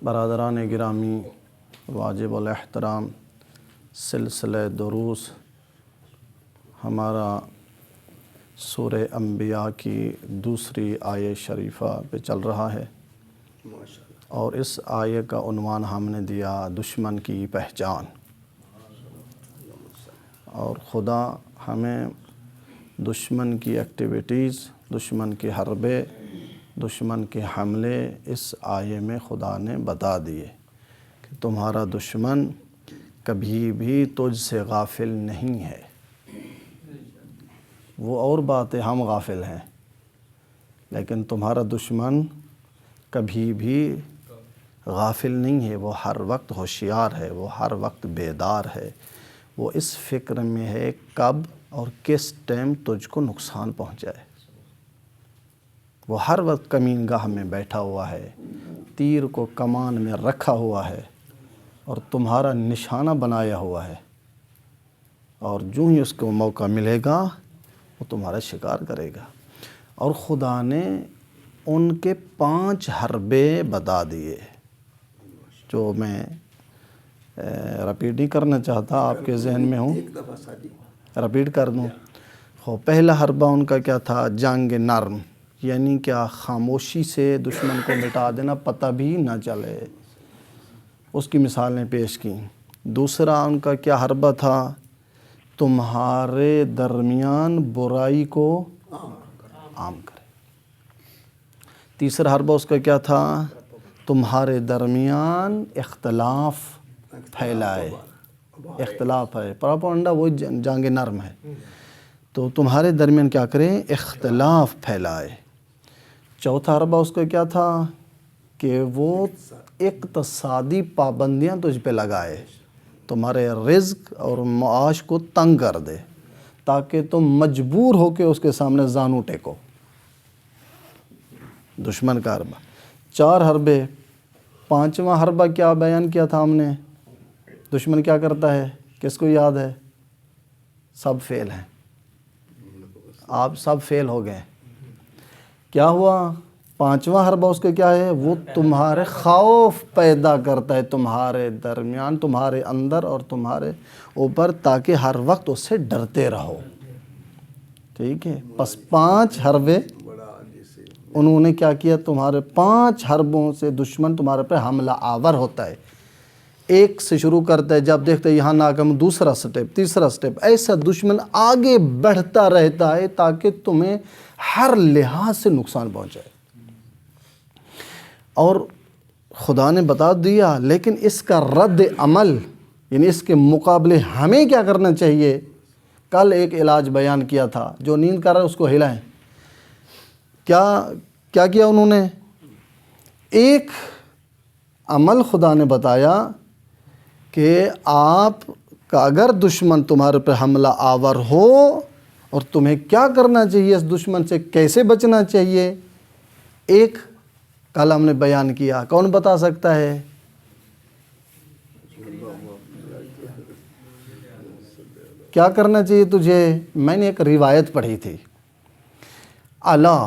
برادران گرامی، واجب الاحترام سلسلہ دروس ہمارا سورہ انبیاء کی دوسری آیہ شریفہ پہ چل رہا ہے، اور اس آیہ کا عنوان ہم نے دیا دشمن کی پہچان۔ اور خدا ہمیں دشمن کی ایکٹیویٹیز، دشمن کے حربے، دشمن کے حملے اس آیے میں خدا نے بتا دیے کہ تمہارا دشمن کبھی بھی تجھ سے غافل نہیں ہے۔ وہ اور بات ہے، ہم غافل ہیں، لیکن تمہارا دشمن کبھی بھی غافل نہیں ہے۔ وہ ہر وقت ہوشیار ہے، وہ ہر وقت بیدار ہے، وہ اس فکر میں ہے کب اور کس ٹائم تجھ کو نقصان پہنچائے۔ وہ ہر وقت کمین گاہ میں بیٹھا ہوا ہے، تیر کو کمان میں رکھا ہوا ہے اور تمہارا نشانہ بنایا ہوا ہے، اور جو ہی اس کو موقع ملے گا وہ تمہارا شکار کرے گا۔ اور خدا نے ان کے 5 حربے بتا دیے، جو میں رپیٹ نہیں کرنا چاہتا، آپ کے ذہن میں ہوں، رپیٹ کر دوں۔ پہلا حربہ ان کا کیا تھا؟ جنگ نرم، یعنی کیا؟ خاموشی سے دشمن کو مٹا دینا، پتہ بھی نہ چلے، اس کی مثالیں پیش کیں۔ دوسرا ان کا کیا حربہ تھا؟ تمہارے درمیان برائی کو عام کرے۔ تیسرا حربہ اس کا کیا تھا؟ تمہارے درمیان اختلاف پھیلائے۔ اختلاف ہے، پراپگنڈا وہ جنگ نرم ہے، تو تمہارے درمیان کیا کرے؟ اختلاف پھیلائے۔ چوتھا حربہ اس کا کیا تھا؟ کہ وہ اقتصادی پابندیاں تجھ پہ لگائے، تمہارے رزق اور معاش کو تنگ کر دے، تاکہ تم مجبور ہو کے اس کے سامنے زانو ٹیکو۔ دشمن کا حربہ 4 حربے۔ 5واں حربہ کیا بیان کیا تھا ہم نے؟ دشمن کیا کرتا ہے؟ کس کو یاد ہے؟ سب فیل ہیں، آپ سب فیل ہو گئے۔ کیا ہوا؟ 5واں حربہ اس کا کیا ہے؟ وہ تمہارے خوف پیدا کرتا ہے تمہارے درمیان، تمہارے اندر اور تمہارے اوپر، تاکہ ہر وقت اس سے ڈرتے رہو۔ ٹھیک ہے، پس 5 حربے انہوں نے کیا کیا؟ تمہارے 5 حربوں سے دشمن تمہارے پہ حملہ آور ہوتا ہے۔ ایک سے شروع کرتا ہے، جب دیکھتے یہاں ناکام، دوسرا سٹیپ، تیسرا سٹیپ، ایسا دشمن آگے بڑھتا رہتا ہے تاکہ تمہیں ہر لحاظ سے نقصان پہنچائے۔ اور خدا نے بتا دیا، لیکن اس کا رد عمل، یعنی اس کے مقابلے ہمیں کیا کرنا چاہیے؟ کل ایک علاج بیان کیا تھا، جو نیند کر رہا ہے اس کو ہلائیں۔ کیا کیا انہوں نے؟ ایک عمل خدا نے بتایا کہ آپ کا اگر دشمن تمہارے پر حملہ آور ہو اور تمہیں کیا کرنا چاہیے، اس دشمن سے کیسے بچنا چاہیے، ایک کل ہم نے بیان کیا۔ کون بتا سکتا ہے؟ کیا کرنا چاہیے تجھے؟ میں نے ایک روایت پڑھی تھی، الا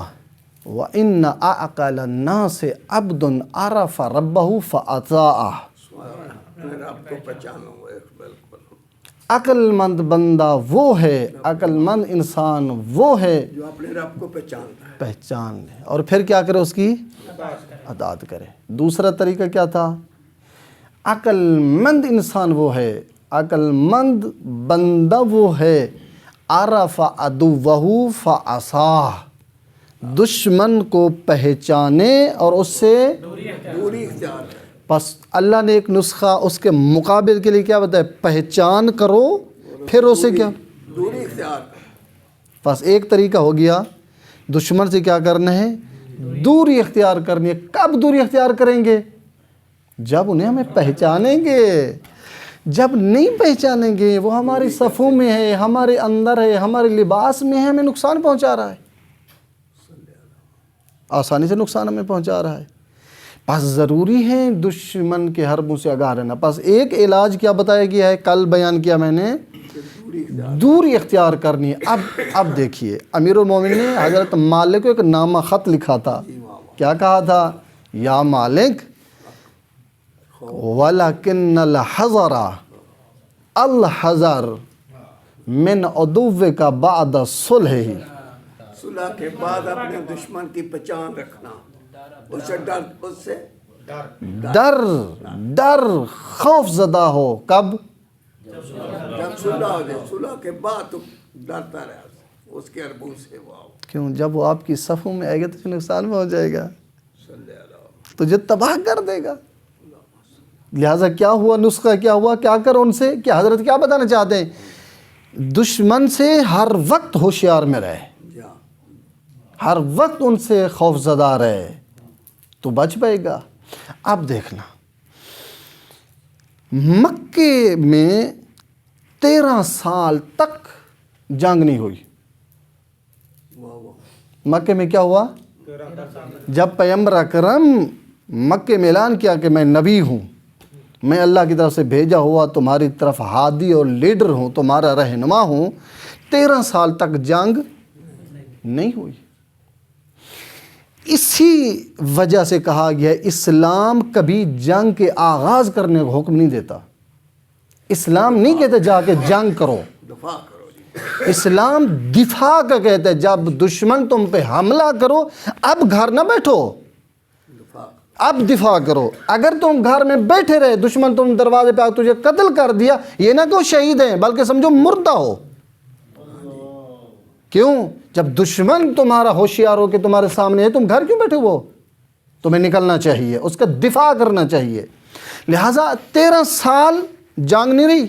وَإِنَّ أَعْقَلَ النَّاسِ عَبْدٌ عَرَفَ رَبَّهُ فَأَطَاعَهُ۔ عقل مند بندہ وہ ہے، عقل مند انسان وہ ہے جو اپنے رب کو پہچان لے اور پھر کیا کرے؟ اس کی اطاعت کرے۔ دوسرا طریقہ کیا تھا؟ عقل مند انسان وہ ہے، عقل مند بندہ وہ ہے، عرف عدوہ فعصاہ، دشمن کو پہچانے اور اس سے دوری اختیار کرے۔ بس اللہ نے ایک نسخہ اس کے مقابل کے لیے کیا بتایا؟ پہچان کرو، پھر اسے کیا؟ دوری اختیار کرو۔ بس ایک طریقہ ہو گیا، دشمن سے کیا کرنا ہے؟ دوری اختیار کرنی ہے۔ کب دوری اختیار کریں گے؟ جب انہیں ہمیں پہچانیں گے۔ جب نہیں پہچانیں گے، وہ ہماری صفوں میں ہے، ہمارے اندر ہے، ہمارے لباس میں ہے، ہمیں نقصان پہنچا رہا ہے، آسانی سے نقصان ہمیں پہنچا رہا ہے۔ بس ضروری ہے دشمن کے حربوں سے آگاہ رہنا۔ بس ایک علاج کیا بتایا گیا ہے، کل بیان کیا میں نے، دوری اختیار کرنی ہے۔ اب دیکھیے، امیر المومنین نے حضرت مالک کو ایک نامہ خط لکھا تھا۔ کیا کہا تھا؟ یا مالک، وَلَكِنَّ الْحَذَرَ الْحَذَرَ من عدوِّكَ بعد الصلح. صلح کے بعد اپنے دشمن کی پہچان رکھنا، اسے ڈر، اس سے ڈر خوف زدہ ہو. کب؟ جب صلح ہو جائے، صلح کے بعد تو ڈرتا رہا اس کے اربوں سے. کیوں؟ جب وہ آپ کی صفوں میں آئے گا تو نقصان میں ہو جائے گا، تجھے تباہ کر دے گا. لہٰذا کیا ہوا نسخہ، کیا ہوا، کیا کرو ان سے؟ کہ حضرت کیا بتانا چاہتے ہیں؟ دشمن سے ہر وقت ہوشیار میں رہے، ہر وقت ان سے خوف زدہ رہے تو بچ پائے گا. اب دیکھنا، مکے میں 13 سال تک جنگ نہیں ہوئی. مکے میں کیا ہوا؟ جب پیغمبر اکرم مکے میں اعلان کیا کہ میں نبی ہوں، میں اللہ کی طرف سے بھیجا ہوا تمہاری طرف ہادی اور لیڈر ہوں، تمہارا رہنما ہوں، 13 سال تک جنگ نہیں ہوئی. اسی وجہ سے کہا گیا اسلام کبھی جنگ کے آغاز کرنے کا حکم نہیں دیتا. اسلام نہیں کہتے جا کے جنگ کرو، دفاع کرو. اسلام دفاع کا کہتا ہے. جب دشمن تم پہ حملہ کرو اب گھر نہ بیٹھو، اب دفاع کرو. اگر تم گھر میں بیٹھے رہے، دشمن تم دروازے پہ آ تجھے قتل کر دیا، یہ نہ کہ وہ شہید ہیں بلکہ سمجھو مردہ ہو. کیوں؟ جب دشمن تمہارا ہوشیار ہو کہ تمہارے سامنے ہے، تم گھر کیوں بیٹھے؟ وہ تمہیں نکلنا چاہیے، اس کا دفاع کرنا چاہیے. لہٰذا 13 سال جنگ نہیں رہی.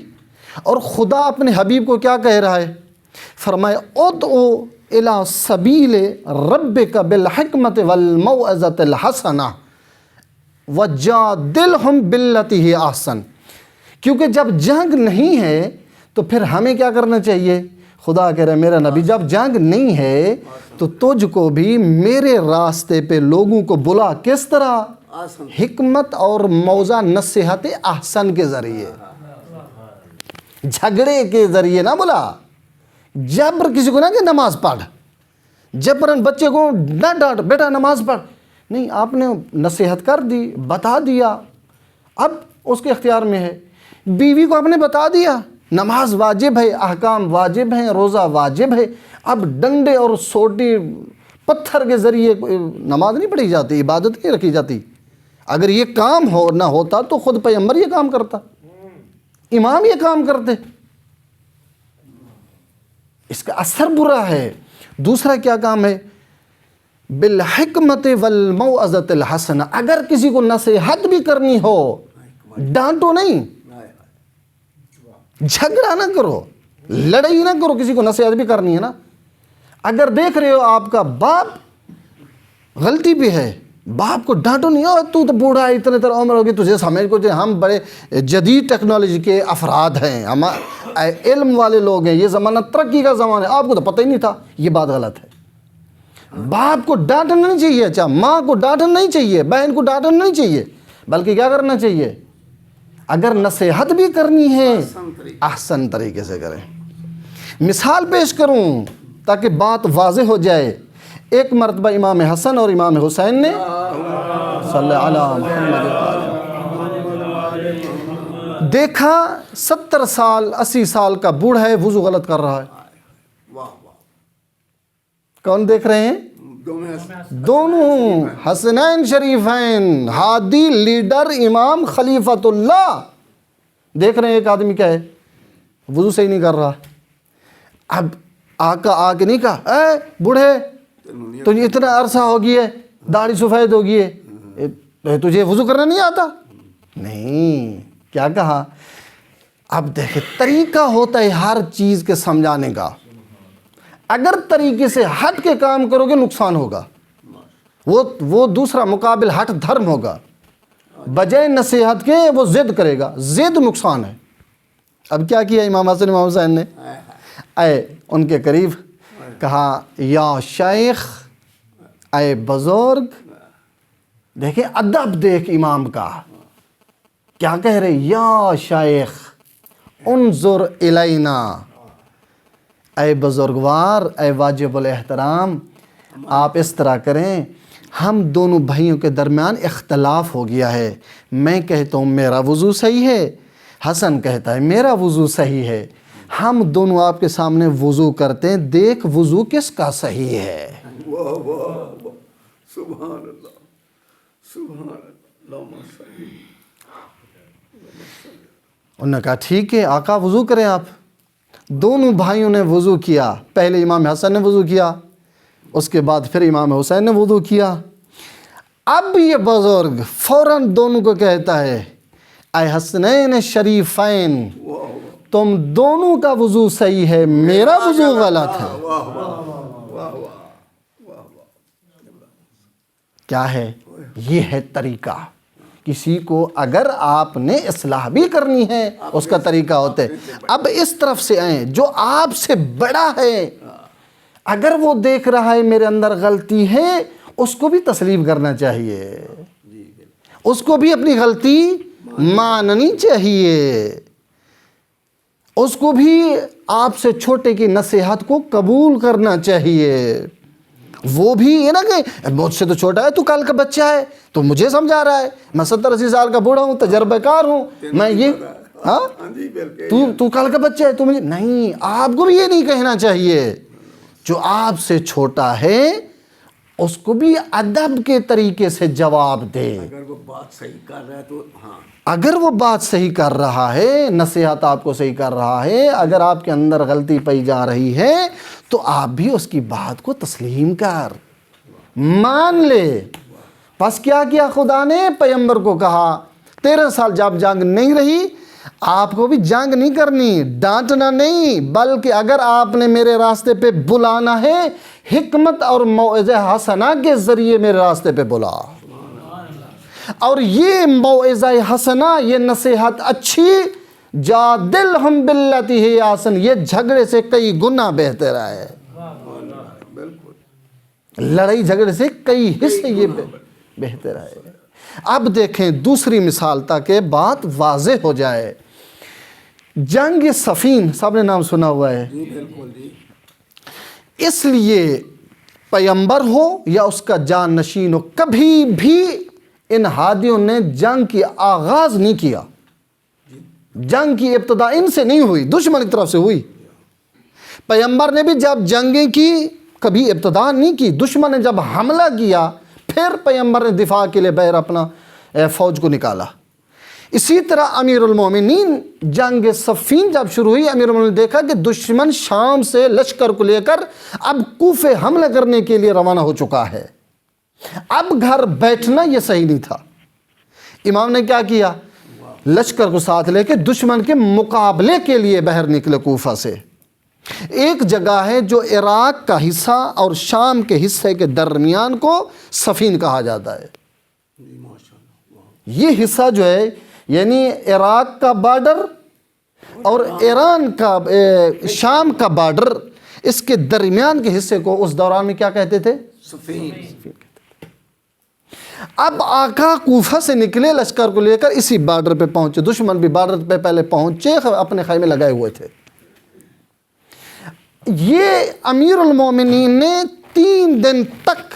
اور خدا اپنے حبیب کو کیا کہہ رہا ہے؟ فرمائے ادعو الی سبیل ربک بالحکمت والموعظۃ الحسنہ وجادلہم باللتی ہی احسن. کیونکہ جب جنگ نہیں ہے تو پھر ہمیں کیا کرنا چاہیے؟ خدا کہہ رہا ہے میرا نبی جب جنگ نہیں ہے تو تجھ کو بھی میرے راستے پہ لوگوں کو بلا. کس طرح؟ حکمت اور موعظہ نصیحت احسن کے ذریعے، جھگڑے کے ذریعے نہ بلا. جبر کسی کو نہ کہ نماز پڑھ، جبرن بچے کو نہ ڈانٹ بیٹا نماز پڑھ، نہیں، آپ نے نصیحت کر دی، بتا دیا، اب اس کے اختیار میں ہے. بیوی کو آپ نے بتا دیا نماز واجب ہے، احکام واجب ہیں، روزہ واجب ہے. اب ڈنڈے اور سوٹی پتھر کے ذریعے نماز نہیں پڑھی جاتی، عبادت نہیں رکھی جاتی. اگر یہ کام نہ ہوتا تو خود پیغمبر یہ کام کرتا، امام یہ کام کرتے. اس کا اثر برا ہے. دوسرا کیا کام ہے؟ بالحکمت والموعظۃ الحسنہ. اگر کسی کو نصیحت بھی کرنی ہو، ڈانٹو نہیں، جھگڑا نہ کرو، لڑائی نہ کرو. کسی کو نصیحت بھی کرنی ہے نا. اگر دیکھ رہے ہو آپ کا باپ غلطی بھی ہے، باپ کو ڈانٹو نہیں. تو بوڑھا ہے، اتنے طرح عمر ہوگی، تجھے سمجھ کو ہم بڑے جدید ٹیکنالوجی کے افراد ہیں، ہم علم والے لوگ ہیں، یہ زمانہ ترقی کا زمانہ ہے، آپ کو تو پتہ ہی نہیں تھا. یہ بات غلط ہے. باپ کو ڈانٹنا نہیں چاہیے، اچھا ماں کو ڈانٹنا نہیں چاہیے، بہن کو ڈانٹنا نہیں چاہیے، بلکہ کیا کرنا چاہیے؟ اگر نصیحت بھی کرنی ہے احسن طریقے سے کریں. مثال پیش کروں تاکہ بات واضح ہو جائے. ایک مرتبہ امام حسن اور امام حسین نے صلی اللہ علیہ وسلم دیکھا 70 سال 80 سال کا بوڑھا ہے، وضو غلط کر رہا ہے. کون دیکھ رہے ہیں؟ دونوں حسنین شریفین، ہادی لیڈر امام خلیفۃ اللہ دیکھ رہے ہیں. ایک آدمی کیا ہے؟ وضو صحیح نہیں کر رہا. اب آقا آ کے نہیں کہا اے بوڑھے تجھے اتنا عرصہ ہو گیا ہے، داڑھی سفید ہو گئی ہے، تجھے وضو کرنا نہیں آتا؟ نہیں. کیا کہا؟ اب دیکھیں طریقہ ہوتا ہے ہر چیز کے سمجھانے کا. اگر طریقے سے ہٹ کے کام کرو گے نقصان ہوگا، وہ دوسرا مقابل ہٹ دھرم ہوگا. بجائے نصیحت کے وہ ضد کرے گا، ضد نقصان ہے. اب کیا کیا امام حسن امام حسین نے؟ اے ان کے قریب کہا یا شیخ، اے بزرگ. دیکھیں ادب دیکھ امام کا، کیا کہہ رہے؟ یا شیخ انظر الینا، اے بزرگوار، اے واجب الاحترام، آپ اس طرح کریں ہم دونوں بھائیوں کے درمیان اختلاف ہو گیا ہے، میں کہتا ہوں میرا وضو صحیح ہے، حسن کہتا ہے میرا وضو صحیح ہے، ہم دونوں آپ کے سامنے وضو کرتے ہیں، دیکھ وضو کس کا صحیح ہے۔ واہ واہ واہ، سبحان اللہ سبحان اللہ، اللہم صلی۔ انہوں نے کہا ٹھیک ہے آقا وضو کریں آپ۔ دونوں بھائیوں نے وضو کیا، پہلے امام حسن نے وضو کیا، اس کے بعد پھر امام حسین نے وضو کیا۔ اب یہ بزرگ فوراً دونوں کو کہتا ہے اے حسنین شریفین، تم دونوں کا وضو صحیح ہے، میرا وضو غلط ہے۔ واہ واہ واہ واہ، کیا ہے یہ؟ ہے طریقہ۔ کسی کو اگر آپ نے اصلاح بھی کرنی ہے اس کا طریقہ ہوتا ہے۔ اب اس طرف سے آئیں، جو آپ سے بڑا ہے اگر وہ دیکھ رہا ہے میرے اندر غلطی ہے، اس کو بھی تسلیم کرنا چاہیے، اس کو بھی اپنی غلطی ماننی چاہیے، اس کو بھی آپ سے چھوٹے کی نصیحت کو قبول کرنا چاہیے۔ وہ بھی یہ نا کہ مجھ سے تو چھوٹا ہے، تو کل کا بچہ ہے، تو مجھے سمجھا رہا ہے، میں 70-80 سال کا بوڑھا ہوں، تجربہ کار ہوں، میں یہ ہاں تو کل کا بچہ ہے، تو مجھے نہیں، آپ کو بھی یہ نہیں کہنا چاہیے۔ جو آپ سے چھوٹا ہے اس کو بھی ادب کے طریقے سے جواب دے۔ اگر وہ بات صحیح کر رہا ہے تو ہاں، اگر وہ بات صحیح کر رہا ہے، نصیحت آپ کو صحیح کر رہا ہے، اگر آپ کے اندر غلطی پائی جا رہی ہے تو آپ بھی اس کی بات کو تسلیم کر، مان لے۔ پس کیا کیا خدا نے؟ پیغمبر کو کہا 13 سال جب جنگ نہیں رہی، آپ کو بھی جنگ نہیں کرنی، ڈانٹنا نہیں، بلکہ اگر آپ نے میرے راستے پہ بلانا ہے، حکمت اور موعظہ حسنہ کے ذریعے میرے راستے پہ بلا۔ اور یہ موعظہ حسنہ، یہ نصیحت اچھی، جادلہم باللتی ہی احسن، یہ جھگڑے سے کئی گنا بہتر ہے۔ لڑائی جھگڑے سے کئی حصے یہ بہتر ہے۔ اب دیکھیں دوسری مثال تاکہ بات واضح ہو جائے۔ جنگ صفین سب نے نام سنا ہوا ہے، اس لیے پیغمبر ہو یا اس کا جان نشین ہو، کبھی بھی ان ہادیوں نے جنگ کی آغاز نہیں کیا، جنگ کی ابتدا ان سے نہیں ہوئی، دشمن کی طرف سے ہوئی۔ پیغمبر نے بھی جب جنگیں کی کبھی ابتدا نہیں کی، دشمن نے جب حملہ کیا پھر پیغمبر نے دفاع کے لیے باہر اپنا فوج کو نکالا۔ اسی طرح امیر المومنین جنگ صفین جب شروع ہوئی، امیر المومنین نے دیکھا کہ دشمن شام سے لشکر کو لے کر اب کوفے حملہ کرنے کے لیے روانہ ہو چکا ہے، اب گھر بیٹھنا یہ صحیح نہیں تھا۔ امام نے کیا کیا؟ لشکر کو ساتھ لے کے دشمن کے مقابلے کے لیے باہر نکلے کوفہ سے۔ ایک جگہ ہے جو عراق کا حصہ اور شام کے حصے کے درمیان کو صفین کہا جاتا ہے۔ یہ حصہ جو ہے یعنی عراق کا بارڈر اور ایران کا شام کا بارڈر، اس کے درمیان کے حصے کو اس دوران میں کیا کہتے تھے؟ صفین۔ اب آقا کوفہ سے نکلے لشکر کو لے کر اسی بارڈر پہ پہنچے، دشمن بھی بارڈر پہ پہلے پہنچے، اپنے خیمے لگائے ہوئے تھے۔ یہ امیر المومنین نے 3 دن تک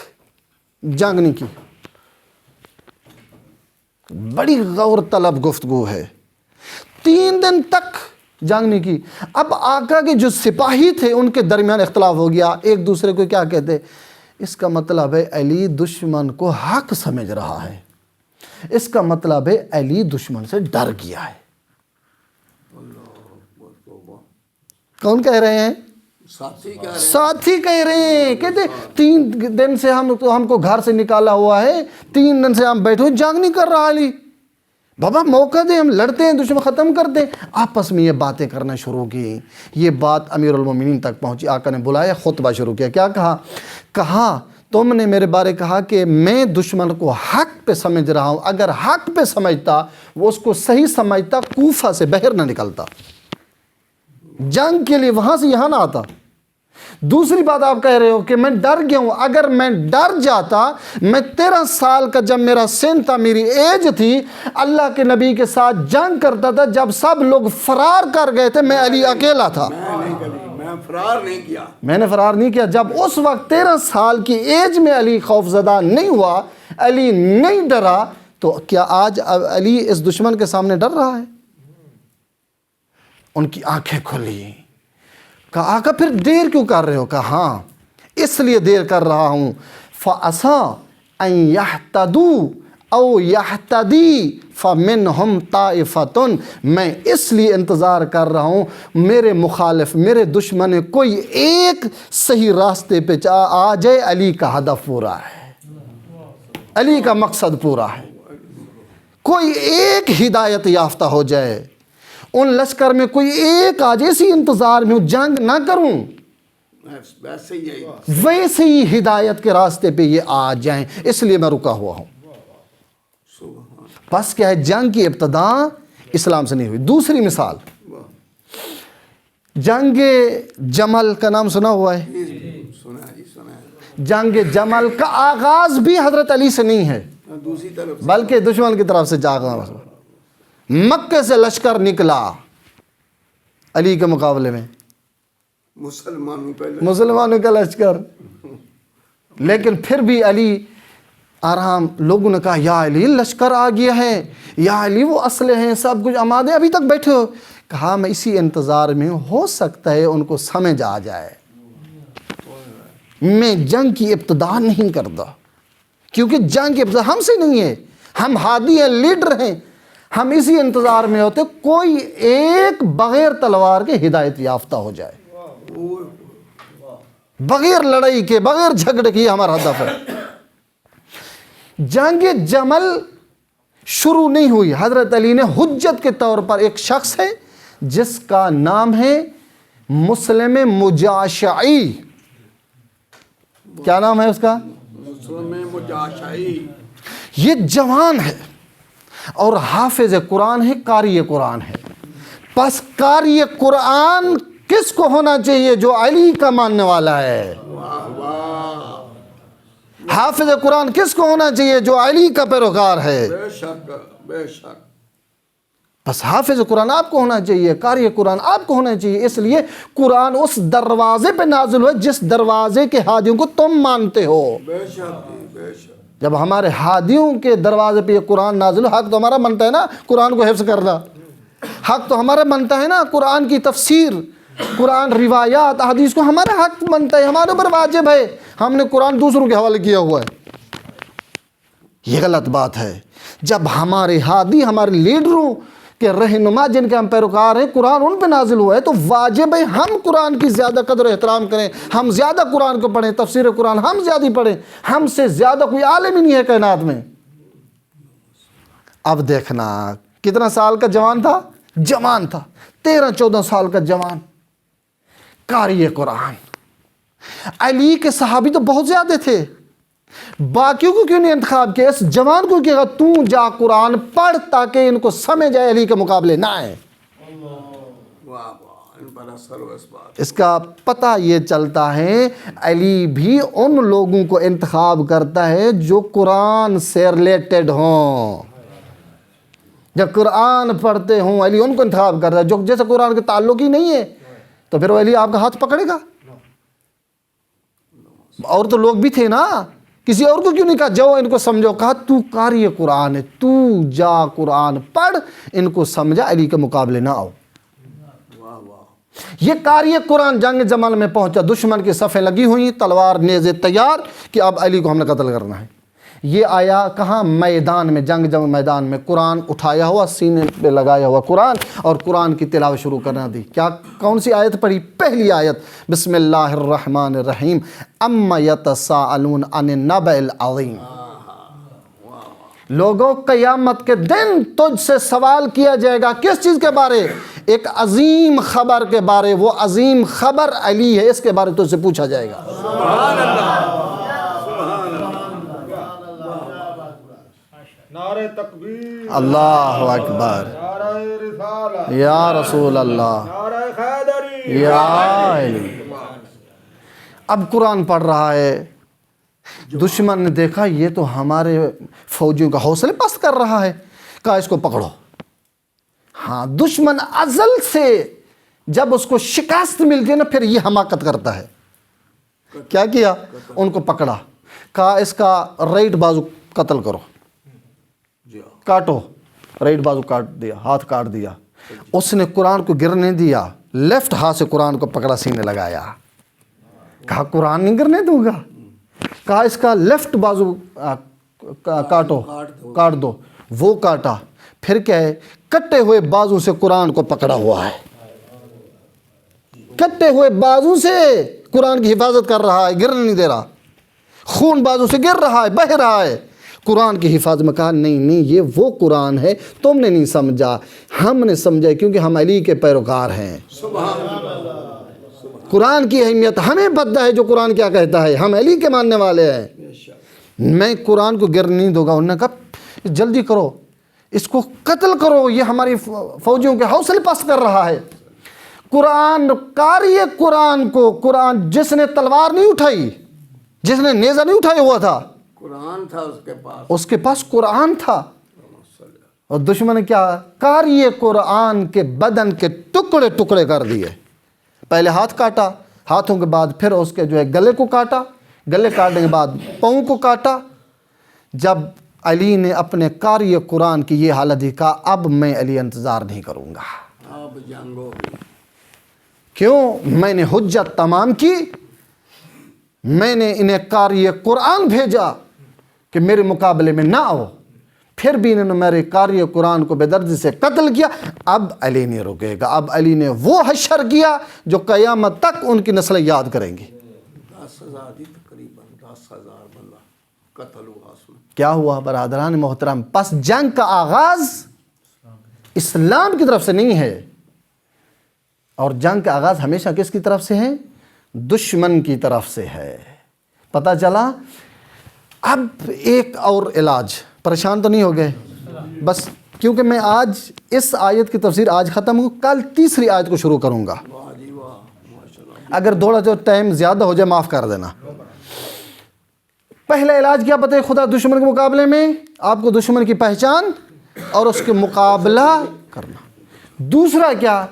جنگ نہیں کی، بڑی غور طلب گفتگو ہے، 3 دن تک جنگ نہیں کی۔ اب آقا کے جو سپاہی تھے ان کے درمیان اختلاف ہو گیا، ایک دوسرے کو کیا کہتے؟ اس کا مطلب ہے علی دشمن کو حق سمجھ رہا ہے، اس کا مطلب ہے علی دشمن سے ڈر گیا ہے۔ کون کہہ رہے ہیں؟ ساتھی کہہ رہے ہیں، کہتے 3 دن سے ہم کو گھر سے نکالا ہوا ہے، 3 دن سے ہم بیٹھے ہوئے، جنگ نہیں کر رہا علی، بابا موقع دیں، ہم لڑتے ہیں، دشمن ختم کرتے ہیں۔ آپس میں یہ باتیں کرنا شروع کی، یہ بات امیر المومنین تک پہنچی۔ آقا نے بلایا، خطبہ شروع کیا۔ کیا کہا تم نے میرے بارے کہا کہ میں دشمن کو حق پہ سمجھ رہا ہوں، اگر حق پہ سمجھتا، وہ اس کو صحیح سمجھتا، کوفہ سے باہر نہ نکلتا، جنگ کے لیے وہاں سے یہاں نہ آتا۔ دوسری بات آپ کہہ رہے ہو کہ میں ڈر گیا ہوں، اگر میں ڈر جاتا، میں 13 سال کا جب میرا سن تھا، میری ایج تھی، اللہ کے نبی کے ساتھ جنگ کرتا تھا، جب سب لوگ فرار کر گئے تھے میں علی اکیلا تھا، فرار نہیں کیا. میں نے فرار نہیں کیا. جب اس وقت 13 سال کی ایج میں علی خوف زدہ نہیں ہوا, علی نہیں ڈرا, تو کیا آج علی اس دشمن کے سامنے ڈر رہا ہے؟ ان کی آنکھیں کھلی. کہا آقا پھر دیر کیوں کر رہے ہو؟ کہا ہاں اس لیے دیر کر رہا ہوں, فَعَسَىٰ أَن يَحْتَدُوا او یحتدی فمنہم طائفتن, میں اس لیے انتظار کر رہا ہوں میرے مخالف, میرے دشمن کوئی ایک صحیح راستے پہ آ جائے. علی کا ہدف پورا ہے, علی کا مقصد پورا ہے, کوئی ایک ہدایت یافتہ ہو جائے, ان لشکر میں کوئی ایک آ جائے. اسی انتظار میں جنگ نہ کروں, ویسے ہی ہدایت کے راستے پہ یہ آ جائیں, اس لیے میں رکا ہوا ہوں. بس کیا ہے, جنگ کی ابتدا اسلام سے نہیں ہوئی. دوسری مثال, جنگ جمل کا نام سنا ہوا ہے؟ جنگ جمل کا آغاز بھی حضرت علی سے نہیں ہے, بلکہ دشمن کی طرف سے جاگا. مکے سے لشکر نکلا علی کے مقابلے میں, مسلمانوں کا لشکر, لیکن پھر بھی علی آرام. لوگوں نے کہا یا علی لشکر آ گیا ہے, یا علی وہ اسلحے ہیں سب کچھ آمادے, ابھی تک بیٹھے ہو. کہا میں اسی انتظار میں, ہو سکتا ہے ان کو سمجھ آ جائے. میں جنگ کی ابتدا نہیں کرتا, کیونکہ جنگ کی ابتدا ہم سے نہیں ہے, ہم ہادی ہیں, لیڈر ہیں. ہم اسی انتظار میں ہوتے کوئی ایک بغیر تلوار کے ہدایت یافتہ ہو جائے, بغیر لڑائی کے, بغیر جھگڑے کے, ہمارا ہدف ہے. جنگ جمل شروع نہیں ہوئی. حضرت علی نے حجت کے طور پر, ایک شخص ہے جس کا نام ہے مسلم مجاشعی. کیا نام ہے اس کا؟ مسلم مجاشعی. یہ جوان ہے اور حافظ قرآن ہے, قاری قرآن ہے. پس قاری قرآن کس کو ہونا چاہیے؟ جو علی کا ماننے والا ہے. حافظ قرآن کس کو ہونا چاہیے؟ جو علی کا پیروکار ہے. بے شک بے شک. بس حافظ قرآن آپ کو ہونا چاہیے, قاری قرآن آپ کو ہونا چاہیے. اس لیے قرآن اس دروازے پہ نازل ہوئے جس دروازے کے ہادیوں کو تم مانتے ہو. بے شک بے شک. جب ہمارے ہادیوں کے دروازے پہ یہ قرآن نازل ہو, حق تو ہمارا بنتا ہے نا قرآن کو حفظ کرنا, حق تو ہمارا بنتا ہے نا قرآن کی تفسیر, قرآن روایات احادیث کو ہمارا حق بنتا ہے, ہمارے اوپر واجب ہے. ہم نے قرآن دوسروں کے حوالے کیا ہوا ہے, یہ غلط بات ہے. جب ہمارے ہادی, ہمارے لیڈروں کے رہنما جن کے ہم پیروکار ہیں, قرآن ان پہ نازل ہوا ہے, تو واجب ہے ہم قرآن کی زیادہ قدر و احترام کریں, ہم زیادہ قرآن کو پڑھیں, تفسیر قرآن ہم زیادہ پڑھیں. ہم سے زیادہ کوئی عالم ہی نہیں ہے کائنات میں. اب دیکھنا کتنا سال کا جوان تھا, جوان تھا 13-14 سال کا جوان, قاری قرآن. علی کے صحابی تو بہت زیادہ تھے, باقیوں کو کیوں نہیں انتخاب کیا؟ اس جوان کو کیا تو جا قرآن پڑھ تاکہ ان کو سمجھ آئے, علی کے مقابلے نہ آئے. اس کا پتہ یہ چلتا ہے علی بھی ان لوگوں کو انتخاب کرتا ہے جو قرآن سے ریلیٹڈ ہوں, جب قرآن پڑھتے ہوں علی ان کو انتخاب کرتا ہے. جو جیسے قرآن کے تعلق ہی نہیں ہے تو پھر وہ علی آپ کا ہاتھ پکڑے گا. اور تو لوگ بھی تھے نا, کسی اور کو کیوں نہیں کہا جاؤ ان کو سمجھو؟ کہا تو قاری قرآن ہے, تو جا قرآن پڑھ, ان کو سمجھا, علی کے مقابلے نہ آؤ. یہ قاری قرآن جنگ جمل میں پہنچا, دشمن کی صفیں لگی ہوئی, تلوار نیزے تیار کہ اب علی کو ہم نے قتل کرنا ہے. یہ آیا کہاں؟ میدان میں, جنگ جمل میدان میں, قرآن اٹھایا ہوا, سینے پہ لگایا ہوا قرآن, اور قرآن کی تلاوت شروع کرنا دی. کیا کون سی آیت پڑھی؟ پہلی آیت, بسم اللہ الرحمن الرحیم, اما یتساءلون عن النبأ العظیم. لوگوں قیامت کے دن تجھ سے سوال کیا جائے گا, کس چیز کے بارے؟ ایک عظیم خبر کے بارے. وہ عظیم خبر علی ہے, اس کے بارے تجھ سے پوچھا جائے گا. سبحان اللہ. نعرہ تکبیر, اللہ اکبر, نعرہ رسالہ, یا رسول اللہ, نعرہ حیدری. یا علی. اب قرآن پڑھ رہا ہے, دشمن نے دیکھا یہ تو ہمارے فوجیوں کا حوصلے پست کر رہا ہے, کہا اس کو پکڑو. ہاں, دشمن ازل سے جب اس کو شکست ملتی ہے نا پھر یہ حماقت کرتا ہے. کیا کیا؟ ان کو پکڑا, کہا اس کا رائٹ بازو قتل کرو, کاٹو. رائٹ بازو کاٹ دیا, ہاتھ کاٹ دیا. اس نے قرآن کو گرنے دیا, لیفٹ ہاتھ سے قرآن کو پکڑا, سینے لگایا. کہا قرآن نہیں گرنے دوں گا. کہا اس کا لیفٹ بازو کاٹو, کاٹ دو. وہ کاٹا. پھر کیا ہے, کٹے ہوئے بازو سے قرآن کو پکڑا ہوا ہے, کٹے ہوئے بازو سے قرآن کی حفاظت کر رہا ہے, گرنے نہیں دے رہا. خون بازو سے گر رہا ہے, بہہ رہا ہے, قرآن کی حفاظت میں. کہا نہیں یہ وہ قرآن ہے, تم نے نہیں سمجھا, ہم نے سمجھا, کیونکہ ہم علی کے پیروکار ہیں. قرآن کی اہمیت ہمیں پتہ ہے, جو قرآن کیا کہتا ہے, ہم علی کے ماننے والے ہیں. میں قرآن کو گر نہیں دوں گا. انہوں نے کہا جلدی کرو, اس کو قتل کرو, یہ ہماری فوجیوں کے حوصلے پست کر رہا ہے. قرآن قاری قرآن کو, قرآن جس نے تلوار نہیں اٹھائی, جس نے نیزہ نہیں اٹھایا ہوا تھا, قرآن تھا اس کے پاس قرآن تھا. اور دشمن نے کیا, قاری قرآن کے بدن کے ٹکڑے ٹکڑے کر دیے. پہلے ہاتھ کاٹا, ہاتھوں کے بعد پھر اس کے جو ہے گلے کو کاٹا, گلے کاٹنے کے بعد پاؤں کو کاٹا. جب علی نے اپنے قاری قرآن کی یہ حالت دی, کہا اب میں علی انتظار نہیں کروں گا. اب جنگ ہو گئی. کیوں؟ میں نے حجت تمام کی, میں نے انہیں قاری قرآن بھیجا کہ میرے مقابلے میں نہ آؤ, پھر بھی انہوں نے میرے قاری قرآن کو بے دردی سے قتل کیا. اب علی نہیں رکے گا. اب علی نے وہ حشر کیا جو قیامت تک ان کی نسلیں یاد کریں گی. 10,000 تقریباً 10,000 بندہ قتل ہوا اس میں. کیا ہوا برادران محترم؟ پس جنگ کا آغاز اسلام کی طرف سے نہیں ہے, اور جنگ کا آغاز ہمیشہ کس کی طرف سے ہے؟ دشمن کی طرف سے ہے. پتہ چلا؟ اب ایک اور علاج. پریشان تو نہیں ہو گئے؟ بس کیونکہ میں آج اس آیت کی تفسیر آج ختم ہوں, کل تیسری آیت کو شروع کروں گا. واہ جی واہ, ماشاءاللہ. اگر تھوڑا جو ٹائم زیادہ ہو جائے معاف کر دینا. پہلا علاج کیا بتائے خدا دشمن کے مقابلے میں؟ آپ کو دشمن کی پہچان اور اس کے مقابلہ کرنا. دوسرا کیا؟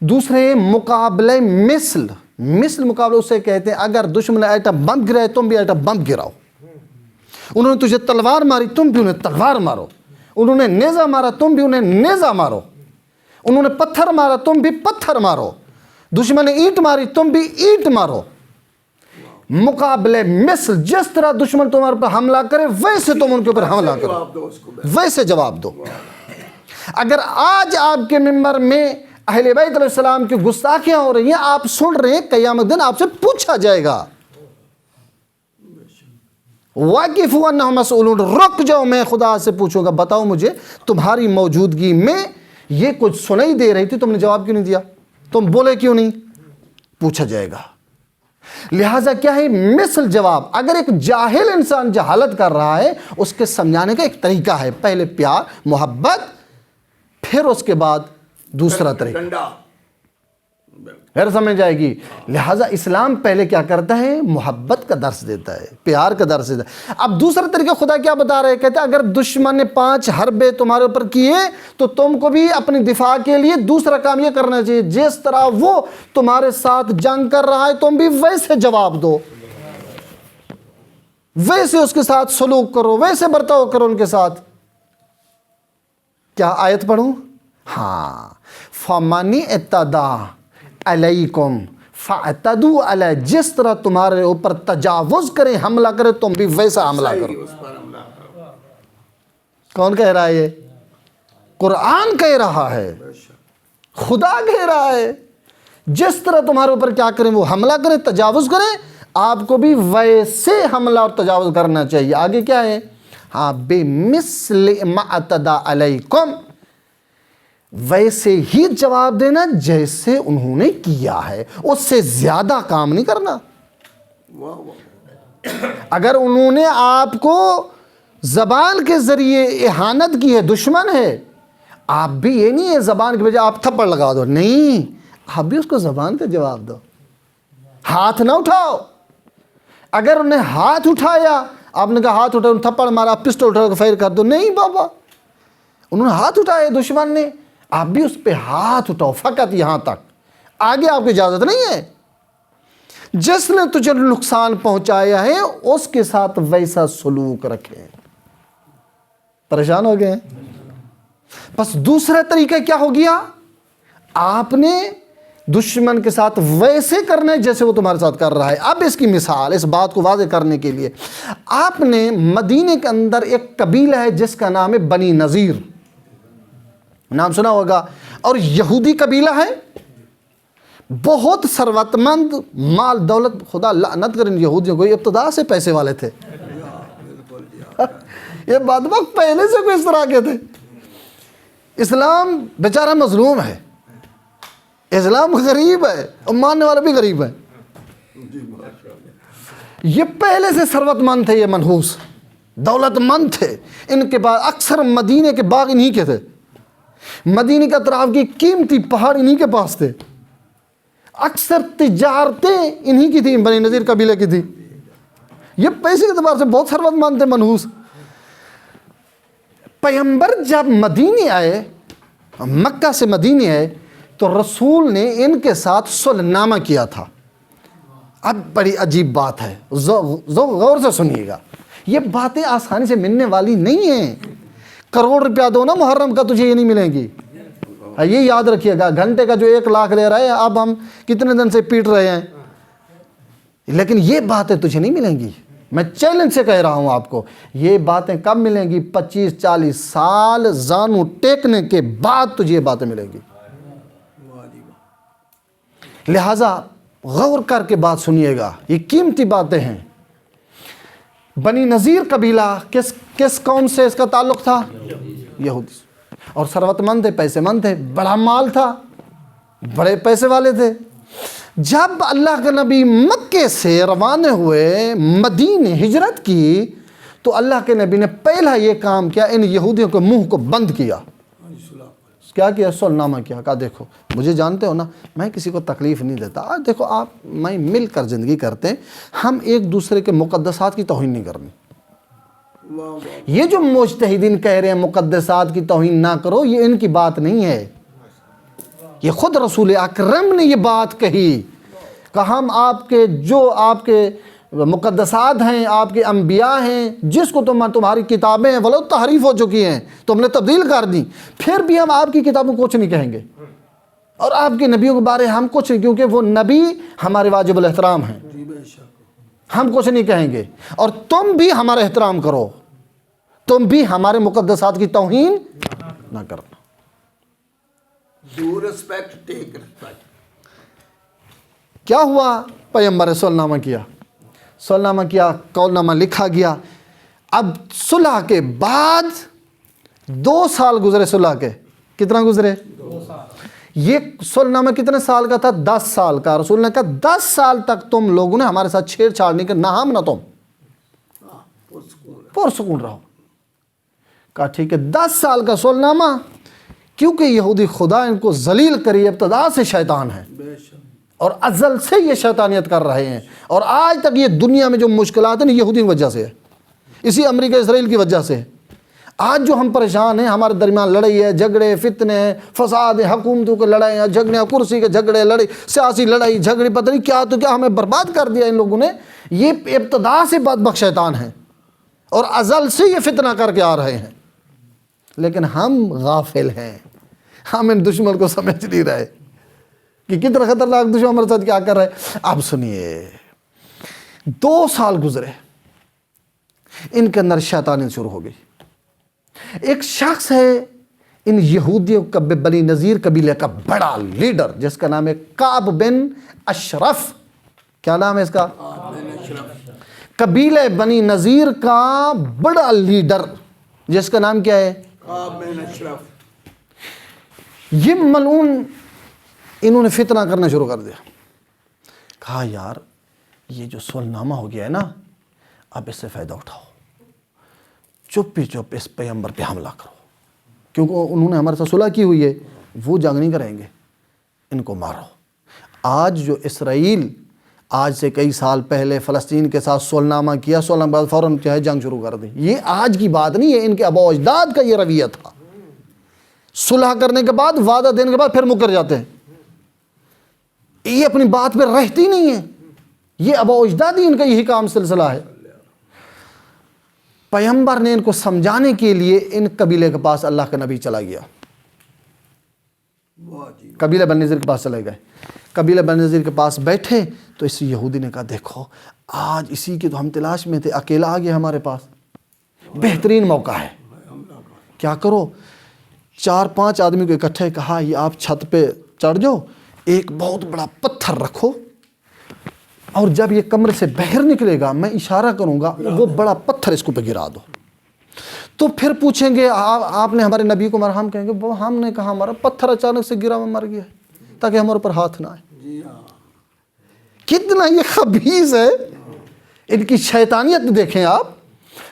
دوسرے مقابلے مثل مقابلہ اسے کہتے ہیں اگر دشمن نے ایٹم بم گرائے تم بھی ایٹم بم گراؤ. انہوں نے تجھے تلوار ماری تم بھی انہیں تلوار مارو. انہوں نے نیزہ مارا تم بھی انہیں نیزہ مارو. انہوں نے پتھر مارا تم بھی پتھر مارو. دشمن نے اینٹ ماری تم بھی اینٹ مارو. مقابلے مثل, جس طرح دشمن تمہارے پر حملہ کرے ویسے تم ان کے اوپر حملہ کرو, جواب دو اس کو. ویسے جواب دو. اگر آج آپ کے منبر میں اہل بیت علیہ السلام کی گستاخیاں ہو رہی ہیں, آپ سن رہے ہیں, قیامت دن آپ سے پوچھا جائے گا. واقفوا انہم مسئولون, رک جاؤ, میں خدا سے پوچھوں گا بتاؤ مجھے تمہاری موجودگی میں یہ کچھ سنائی دے رہی تھی, تم نے جواب کیوں نہیں دیا, تم بولے کیوں نہیں؟ پوچھا جائے گا. لہٰذا کیا ہے مثل جواب. اگر ایک جاہل انسان جہالت کر رہا ہے, اس کے سمجھانے کا ایک طریقہ ہے, پہلے پیار محبت, پھر اس کے بعد دوسرا طریقہ, ڈنڈا. پھر سمجھ جائے گی. لہٰذا اسلام پہلے کیا کرتا ہے؟ محبت کا درس دیتا ہے, پیار کا درس دیتا ہے. اب دوسرا طریقہ خدا کیا بتا رہے ہیں؟ کہتے ہیں اگر دشمن نے 5 حربے تمہارے اوپر کیے تو تم کو بھی اپنی دفاع کے لیے دوسرا کام یہ کرنا چاہیے, جس طرح وہ تمہارے ساتھ جنگ کر رہا ہے تم بھی ویسے جواب دو, ویسے اس کے ساتھ سلوک کرو, ویسے برتاؤ کرو ان کے ساتھ. کیا آیت پڑھوں؟ ہاں, فَمَنِ اعْتَدَىٰ علیکم فَاعْتَدُوا علیہ, جس طرح تمہارے اوپر تجاوز کریں, حملہ کرے, تم بھی ویسا حملہ کرو. اس پر حملہ کرو. کون کہہ رہا ہے یہ؟ قرآن کہہ رہا ہے, خدا کہہ رہا ہے. جس طرح تمہارے اوپر کیا کریں وہ حملہ کریں, تجاوز کریں, آپ کو بھی ویسے حملہ اور تجاوز کرنا چاہیے. آگے کیا ہے؟ ہاں, بِمِثْلِ مَا اعْتَدَىٰ عَلَيْكُمْ, ویسے ہی جواب دینا جیسے انہوں نے کیا ہے, اس سے زیادہ کام نہیں کرنا. واہ واہ. اگر انہوں نے آپ کو زبان کے ذریعے اہانت کی ہے, دشمن ہے, آپ بھی یہ نہیں ہے زبان کے بجائے آپ تھپڑ لگا دو, نہیں, آپ بھی اس کو زبان کا جواب دو. ہاتھ نہ اٹھاؤ. اگر انہیں ہاتھ اٹھایا, آپ نے کہا ہاتھ اٹھاؤ, تھپڑ مارا, پسٹل اٹھا کے فائر کر دو, نہیں بابا, انہوں نے ہاتھ اٹھایا دشمن نے, آپ بھی اس پہ ہاتھ اٹھاؤ, فقط یہاں تک. آگے آپ کو اجازت نہیں ہے. جس نے تجھے نقصان پہنچایا ہے اس کے ساتھ ویسا سلوک رکھے. پریشان ہو گئے ہیں؟ بس دوسرا طریقہ کیا ہو گیا؟ آپ نے دشمن کے ساتھ ویسے کرنا ہے جیسے وہ تمہارے ساتھ کر رہا ہے. اب اس کی مثال، اس بات کو واضح کرنے کے لیے، آپ نے مدینے کے اندر ایک قبیلہ ہے جس کا نام ہے بنی نذیر، نام سنا ہوگا، اور یہودی قبیلہ ہے، بہت ثروت مند، مال دولت. خدا لعنت کریں یہودیوں کو، ابتدا سے پیسے والے تھے. یہ بات پہلے سے کوئی اس طرح کے تھے. اسلام بیچارہ مظلوم ہے، اسلام غریب ہے، اور ماننے والا بھی غریب ہے. یہ پہلے سے ثروت مند تھے، یہ منحوس دولت مند تھے. ان کے پاس اکثر مدینے کے باغ انہی کے تھے، مدینے کے اطراف کی قیمتی پہاڑ انہی کے پاس تھے، اکثر تجارتیں انہی کی تھیں، بنی نذیر قبیلے کی تھی. یہ پیسے کے اعتبار سے بہت ثروت مند تھے، منحوس. پیغمبر جب مدینے آئے، مکہ سے مدینے آئے، تو رسول نے ان کے ساتھ صلح نامہ کیا تھا. اب بڑی عجیب بات ہے، غور سے سنیے گا. یہ باتیں آسانی سے ملنے والی نہیں ہیں. کروڑ روپیہ دو نا محرم کا، تجھے یہ نہیں ملیں گی. یہ یاد رکھیے گا، گھنٹے کا جو 1 لاکھ لے رہا ہے، اب ہم کتنے دن سے پیٹ رہے ہیں، لیکن یہ باتیں تجھے نہیں ملیں گی. میں چیلنج سے کہہ رہا ہوں آپ کو، یہ باتیں کب ملیں گی؟ 25-40 سال زانو ٹیکنے کے بعد تجھے یہ باتیں ملیں گی. لہٰذا غور کر کے بات سنیے گا، یہ قیمتی باتیں ہیں. بنی نذیر قبیلہ کس قوم سے اس کا تعلق تھا؟ یہودی. اور ثروت مند تھے، پیسے مند تھے، بڑا مال تھا، بڑے پیسے والے تھے. جب اللہ کے نبی مکے سے روانہ ہوئے، مدینے ہجرت کی، تو اللہ کے نبی نے پہلا یہ کام کیا، ان یہودیوں کے منہ کو بند کیا. کیا کیا؟ صلح نامہ کیا. کہا دیکھو، مجھے جانتے ہو نا، میں کسی کو تکلیف نہیں دیتا. دیکھو آپ میں مل کر زندگی کرتے ہیں، ہم ایک دوسرے کے مقدسات کی توہین نہیں کرنی. یہ جو مجتہدین کہہ رہے ہیں مقدسات کی توہین نہ کرو، یہ ان کی بات نہیں ہے. یہ خود رسول اکرم نے یہ بات کہی کہ ہم آپ کے جو آپ کے مقدسات ہیں، آپ کے انبیاء ہیں، جس کو تمہاری کتابیں ہیں ولو تحریف ہو چکی ہیں، تم نے تبدیل کر دی، پھر بھی ہم آپ کی کتابوں کو کچھ نہیں کہیں گے، اور آپ کے نبیوں کے بارے ہم کچھ نہیں، کیونکہ وہ نبی ہمارے واجب الاحترام ہیں، ہم کچھ نہیں کہیں گے. اور تم بھی ہمارا احترام کرو، تم بھی ہمارے مقدسات کی توہین نہ کرنا. Do respect, take respect. کیا ہوا؟ پیغمبر صلح نامہ کیا، صلح نامہ کیا، قول نامہ لکھا گیا. اب صلح کے بعد 2 سال گزرے. صلح کے کتنا گزرے؟ 2 سال. یہ صلح نامہ کتنے سال کا تھا؟ 10 سال کا. رسول نے کہا 10 سال تک تم لوگوں نے ہمارے ساتھ چھیڑ چھاڑ نہیں کی، نہ ہم نہ تم، پرسکون رہو. کہا ٹھیک ہے. 10 سال کا صلح نامہ، کیونکہ یہودی خدا ان کو ذلیل کری، ابتدا سے شیطان ہے اور ازل سے یہ شیطانیت کر رہے ہیں، اور آج تک یہ دنیا میں جو مشکلات ہیں یہودی کی وجہ سے ہے، اسی امریکہ اسرائیل کی وجہ سے. آج جو ہم پریشان ہیں، ہمارے درمیان لڑائی ہے، جھگڑے، فتنے، فساد، حکومتوں کے لڑائی، جھگڑے، کرسی کے جھگڑے، لڑائی، سیاسی لڑائی جھگڑے، پتہ نہیں کیا تو کیا ہمیں برباد کر دیا ان لوگوں نے. یہ ابتدا سے بدبخت شیطان ہیں اور ازل سے یہ فتنہ کر کے آ رہے ہیں، لیکن ہم غافل ہیں، ہم ان دشمن کو سمجھ نہیں رہے کہ کتنا خطرناک دشمن ہمارے ساتھ کیا کر رہے ہیں. اب سنیے، 2 سال گزرے، ان کے اندر شیطانیت شروع ہو گئی. ایک شخص ہے ان یہودیوں کا، بنی نذیر قبیلے کا بڑا لیڈر، جس کا نام ہے کعب بن اشرف. کیا نام ہے اس کا؟ قبیلہ بنی نذیر کا بڑا لیڈر، جس کا نام کیا ہے؟ کعب بن اشرف. یہ ملعون انہوں نے فتنہ کرنا شروع کر دیا. کہا یار یہ جو صلح نامہ ہو گیا ہے نا، اب اس سے فائدہ اٹھاؤ، چپ ہی چپ اس پیغمبر پہ حملہ کرو، کیونکہ انہوں نے ہمارے ساتھ صلح کی ہوئی ہے، وہ جنگ نہیں کریں گے، ان کو مارو. آج جو اسرائیل آج سے کئی سال پہلے فلسطین کے ساتھ صلح نامہ کیا، صلح کے بعد فوراً چاہے جنگ شروع کر دی. یہ آج کی بات نہیں ہے، ان کے آباء و اجداد کا یہ رویہ تھا. صلح کرنے کے بعد، وعدہ دینے کے بعد پھر مکر جاتے ہیں. یہ اپنی بات پہ رہتی نہیں ہے. یہ ابا اجدادی ان کا یہی کام سلسلہ ہے. پیغمبر نے ان کو سمجھانے کے لیے ان قبیلے کے پاس اللہ کا نبی چلا گیا. قبیلہ بنی نذیر کے پاس چلے گئے. قبیلہ بنی نذیر کے پاس بیٹھے تو اس یہودی نے کہا دیکھو آج اسی کی تو ہم تلاش میں تھے, اکیلا آ گیا ہمارے پاس, بہترین موقع ہے. کیا کرو, 4-5 آدمی کو اکٹھے کہا یہ آپ چھت پہ چڑھ جاؤ, ایک بہت بڑا پتھر رکھو, اور جب یہ کمرے سے باہر نکلے گا میں اشارہ کروں گا, وہ بڑا پتھر اس کو پہ گرا دو. تو پھر پوچھیں گے آپ نے ہمارے نبی کو مرحم, کہیں گے وہ ہم نے کہا ہمارا پتھر اچانک سے گرا میں مر گیا تاکہ ہمارے اوپر ہاتھ نہ آئے. کتنا یہ خبیث ہے, ان کی شیطانیت دیکھیں آپ.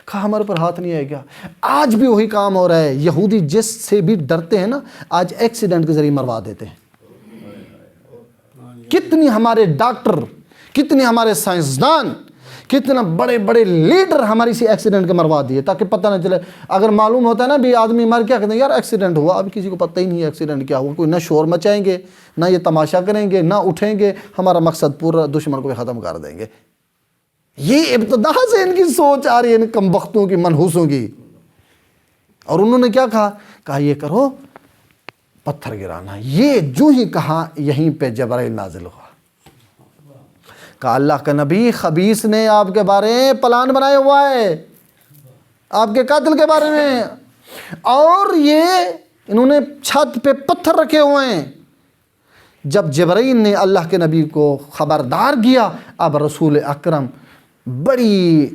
کہا ہمارے اوپر ہاتھ نہیں آئے گا. آج بھی وہی کام ہو رہا ہے. یہودی جس سے بھی ڈرتے ہیں نا, آج ایکسیڈنٹ کے ذریعے مروا دیتے ہیں. کتنی ہمارے ڈاکٹر, کتنے ہمارے سائنسدان, کتنا بڑے بڑے لیڈر ہماری سی ایکسیڈنٹ کے مروا دیے تاکہ پتہ نہ چلے. اگر معلوم ہوتا ہے نا بھی آدمی مر کیا کہتے ہیں, یار ایکسیڈنٹ ہوا, اب کسی کو پتہ ہی نہیں ہے ایکسیڈنٹ کیا ہوا. کوئی نہ شور مچائیں گے, نہ یہ تماشا کریں گے, نہ اٹھیں گے, ہمارا مقصد پورا دشمن کو بھی ختم کر دیں گے. یہ ابتدا سے ان کی سوچ آ رہی ہے, ان کم بختوں کی, منحوسوں کی. اور انہوں نے کیا کہا, کہا یہ کرو پتھر گرانا. یہ جو ہی کہا یہیں پہ جبرائیل نازل ہوا. کہا اللہ کا نبی خبیث نے آپ کے بارے میں پلان بنایا ہوا ہے, آپ کے قاتل کے بارے میں, اور یہ انہوں نے چھت پہ پتھر رکھے ہوئے ہیں. جب جبرائیل نے اللہ کے نبی کو خبردار کیا, اب رسول اکرم بڑی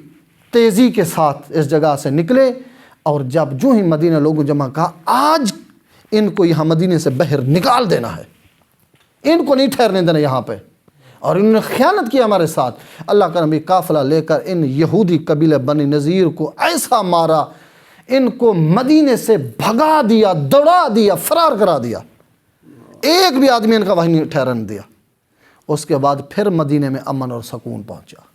تیزی کے ساتھ اس جگہ سے نکلے, اور جب جو ہی مدینہ لوگوں جمع کہا آج ان کو یہاں مدینے سے باہر نکال دینا ہے, ان کو نہیں ٹھہرنے دینا یہاں پہ. اور انہوں نے خیانت کی ہمارے ساتھ. اللہ کا نبی قافلہ لے کر ان یہودی قبیلہ بنی نذیر کو ایسا مارا, ان کو مدینے سے بھگا دیا, دوڑا دیا, فرار کرا دیا. ایک بھی آدمی ان کا وہیں نہیں ٹھہرنے دیا. اس کے بعد پھر مدینے میں امن اور سکون پہنچا.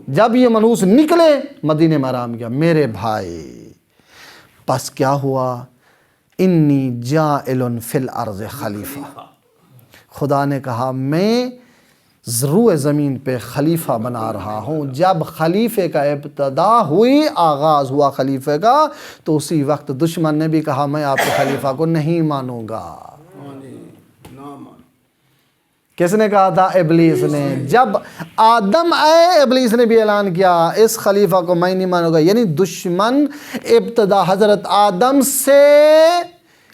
جب یہ منحوس نکلے مدینے میں آرام کیا. میرے بھائی پس کیا ہوا, انی جاعل فی الارض خلیفہ, خدا نے کہا میں روئے زمین پہ خلیفہ بنا رہا ہوں. جب خلیفے کا ابتدا ہوئی, آغاز ہوا خلیفے کا, تو اسی وقت دشمن نے بھی کہا میں آپ کے خلیفہ کو نہیں مانوں گا. کس نے کہا تھا؟ ابلیس نے. جب آدم آئے ابلیس نے بھی اعلان کیا اس خلیفہ کو میں نہیں مانوں گا. یعنی دشمن ابتدا حضرت آدم سے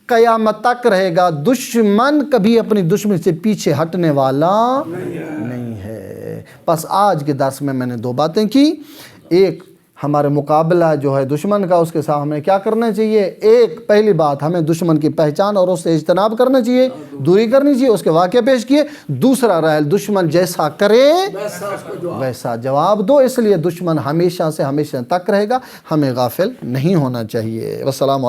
قیامت تک رہے گا. دشمن کبھی اپنی دشمن سے پیچھے ہٹنے والا نہیں ہے. بس آج کے درس میں نے 2 باتیں کی. ایک ہمارے مقابلہ جو ہے دشمن کا, اس کے ساتھ ہمیں کیا کرنا چاہیے. ایک پہلی بات, ہمیں دشمن کی پہچان اور اس سے اجتناب کرنا چاہیے, دوری کرنی چاہیے, اس کے واقعے پیش کیے. دوسرا رہے دشمن جیسا کرے ویسا جواب دو. اس لیے دشمن ہمیشہ سے ہمیشہ تک رہے گا, ہمیں غافل نہیں ہونا چاہیے. والسلام علیکم.